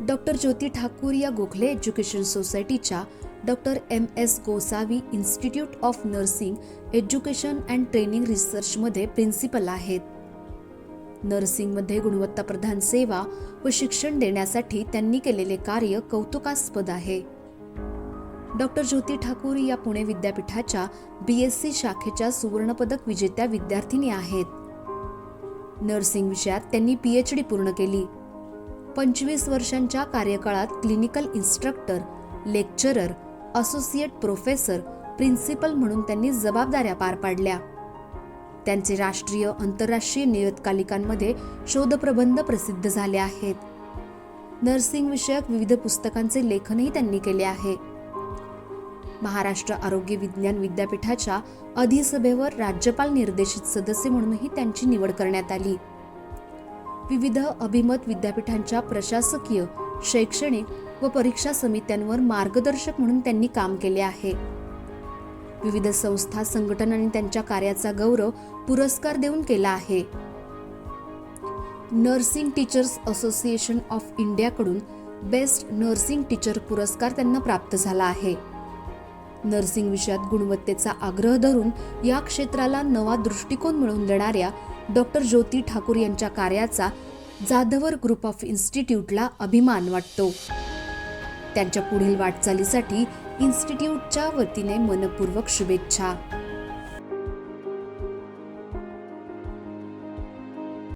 Doctor ज्योती ठाकूर या Gokhale education सोसायटीच्या doctor MS Gosavi institute of nursing education and training रिसर्चमध्ये principal आहेत. नर्सिंगमध्ये गुणवत्ताप्रधान सेवा व शिक्षण देण्यासाठी त्यांनी केलेले कार्य कौतुकास्पद आहे. डॉक्टर ज्योती ठाकूर या पुणे विद्यापीठाच्या BSc शाखेच्या सुवर्णपदक विजेत्या विद्यार्थिनी आहेत. नर्सिंग विषयात त्यांनी PhD पूर्ण केली. 25 वर्षांच्या कार्यकाळात clinical instructor, lecturer, associate professor, principal म्हणून त्यांनी जबाबदाऱ्या पार पाडल्या. त्यांचे राष्ट्रीय आंतरराष्ट्रीय नियतकालिकांमध्ये शोधप्रबंध प्रसिद्ध झाले आहेत. नर्सिंग विषयक विविध पुस्तकांचे लेखनही त्यांनी केले आहे. महाराष्ट्र आरोग्य विज्ञान विद्यापीठाच्या अधिसभेवर राज्यपाल निर्देशित सदस्य म्हणूनही त्यांची निवड करण्यात आली. विविध अभिमत विद्यापीठांच्या प्रशासकीय, शैक्षणिक व परीक्षा समित्यांवर मार्गदर्शक म्हणून त्यांनी काम केले आहे. विविध संस्था, संघटनांनी त्यांच्या कार्याचा गौरव पुरस्कार देऊन केला आहे. नर्सिंग टीचर्स असोसिएशन ऑफ इंडियाकडून बेस्ट नर्सिंग टीचर पुरस्कार त्यांना प्राप्त झाला आहे. नर्सिंग विषयात गुणवत्तेचा आग्रह धरून या क्षेत्राला नवा दृष्टिकोन मिळवून देणाऱ्या डॉक्टर ज्योती ठाकूर यांच्या कार्याचा जाधवर ग्रुप ऑफ इन्स्टिट्यूटला अभिमान वाटतो. त्यांच्या पुढील वाटचालीसाठी इन्स्टिट्यूटच्या वतीने मनपूर्वक शुभेच्छा.